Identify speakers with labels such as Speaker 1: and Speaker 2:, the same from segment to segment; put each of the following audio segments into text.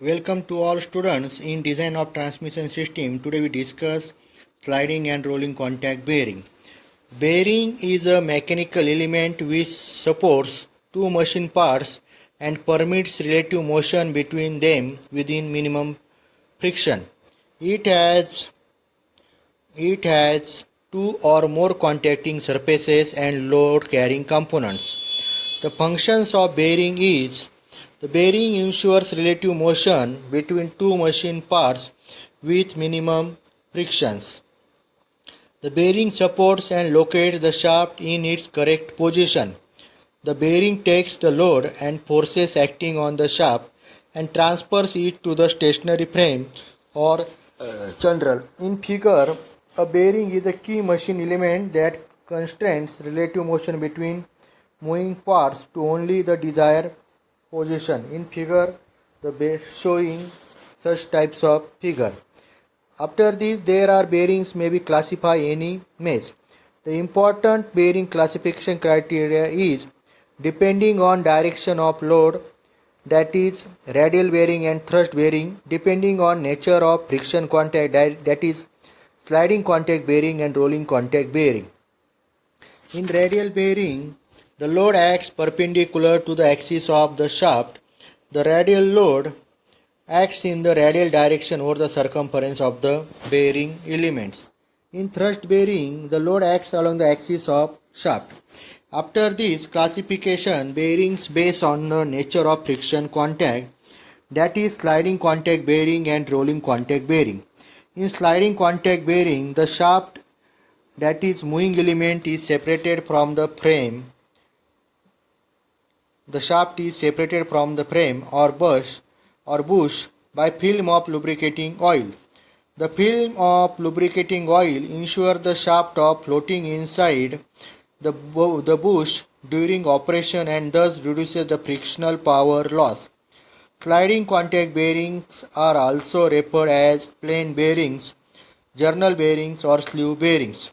Speaker 1: Welcome to all students in design of transmission system. Today we discuss sliding and rolling contact bearing. Bearing is a mechanical element which supports two machine parts and permits relative motion between them within minimum friction. It has two or more contacting surfaces and load carrying components. The functions of bearing is the bearing ensures relative motion between two machine parts with minimum frictions. The bearing supports and locates the shaft in its correct position. The bearing takes the load and forces acting on the shaft and transfers it to the stationary frame or channel. In figure, a bearing is a key machine element that constrains relative motion between moving parts to only the desired position. In figure, the showing such types of figure. After this, there are bearings may be classified any mesh. The important bearing classification criteria is depending on direction of load, that is radial bearing and thrust bearing, depending on nature of friction contact, that is sliding contact bearing and rolling contact bearing. In radial bearing, the load acts perpendicular to the axis of the shaft. The radial load acts in the radial direction over the circumference of the bearing elements. In thrust bearing, the load acts along the axis of shaft. After this classification, bearings based on the nature of friction contact, that is sliding contact bearing and rolling contact bearing. In sliding contact bearing, the shaft, that is moving element, is separated from the frame. The shaft is separated from the frame or bush by film of lubricating oil. The film of lubricating oil ensures the shaft of floating inside the bush during operation and thus reduces the frictional power loss. Sliding contact bearings are also referred as plain bearings, journal bearings or sleeve bearings.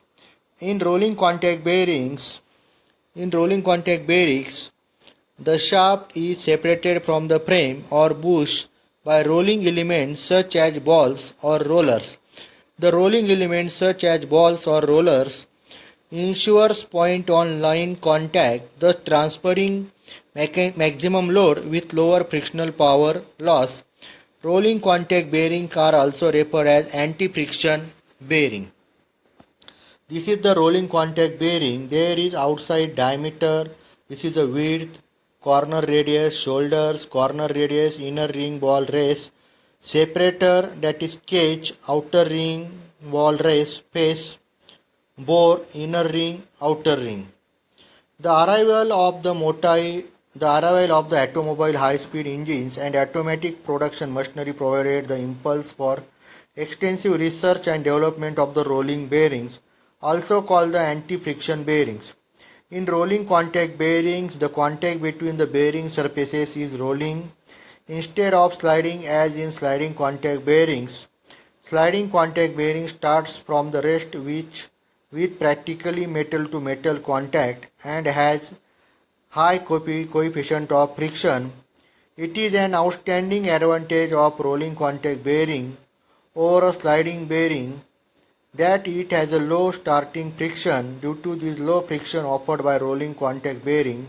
Speaker 1: In rolling contact bearings, the shaft is separated from the frame or bush by rolling elements such as balls or rollers. The rolling elements such as balls or rollers ensures point-on-line contact, thus transferring maximum load with lower frictional power loss. Rolling contact bearings are also referred as anti-friction bearing. This is the rolling contact bearing. There is outside diameter, this is the width, corner radius, shoulders, corner radius, inner ring ball race, separator, that is cage, outer ring ball race, face, bore, inner ring, outer ring. The arrival of the automobile high-speed engines and automatic production machinery provided the impulse for extensive research and development of the rolling bearings, also called the anti-friction bearings. In rolling contact bearings, the contact between the bearing surfaces is rolling instead of sliding as in sliding contact bearings. Sliding contact bearing starts from the rest with practically metal to metal contact and has high coefficient of friction. It is an outstanding advantage of rolling contact bearing over a sliding bearing that it has a low starting friction. Due to this low friction offered by rolling contact bearing,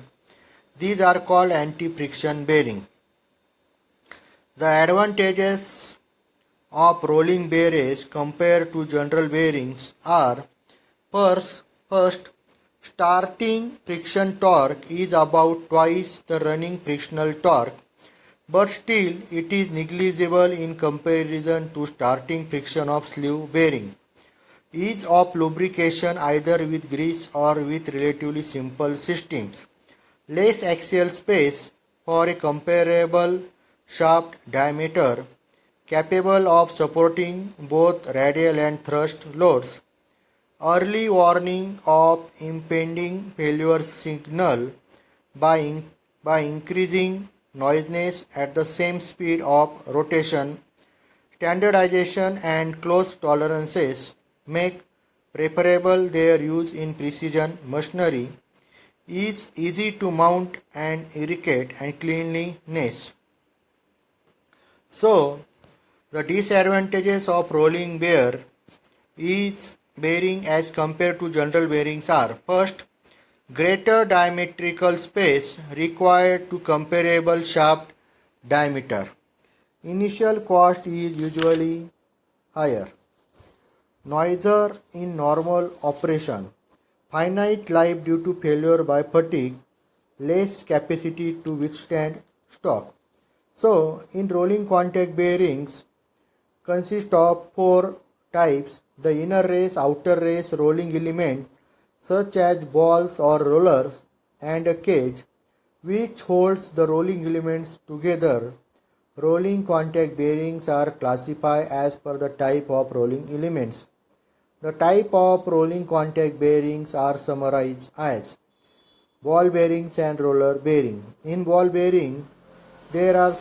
Speaker 1: these are called anti-friction bearing. The advantages of rolling bearings compared to general bearings are: first, starting friction torque is about twice the running frictional torque, but still it is negligible in comparison to starting friction of sleeve bearing. Ease of lubrication either with grease or with relatively simple systems. Less axial space for a comparable shaft diameter capable of supporting both radial and thrust loads. Early warning of impending failure signal by increasing noisiness at the same speed of rotation. Standardization and close tolerances make preferable their use in precision machinery. Is easy to mount and irrigate and cleanliness. So, the disadvantages of rolling bearing as compared to general bearings are: first, greater diametrical space required to comparable shaft diameter. Initial cost is usually higher. Noisier in normal operation. Finite life due to failure by fatigue. Less capacity to withstand shock. So, in rolling contact bearings consist of four types: the inner race, outer race, rolling element such as balls or rollers, and a cage which holds the rolling elements together. Rolling contact bearings are classified as per the type of rolling elements. The type of rolling contact bearings are summarized as ball bearings and roller bearing. There are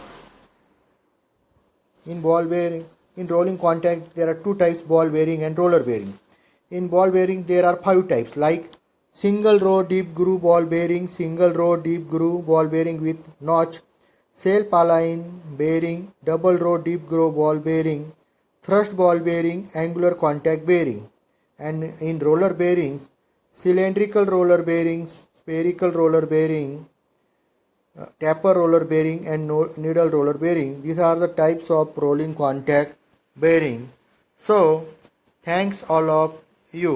Speaker 1: in rolling contact there are two types: ball bearing and roller bearing. In ball bearing there are five types, like single row deep groove ball bearing, single row deep groove ball bearing with notch, self align bearing, double row deep groove ball bearing, thrust ball bearing, angular contact bearing. And in roller bearings, cylindrical roller bearings, spherical roller bearing, taper roller bearing, and needle roller bearing. These are the types of rolling contact bearing. So, thanks all of you.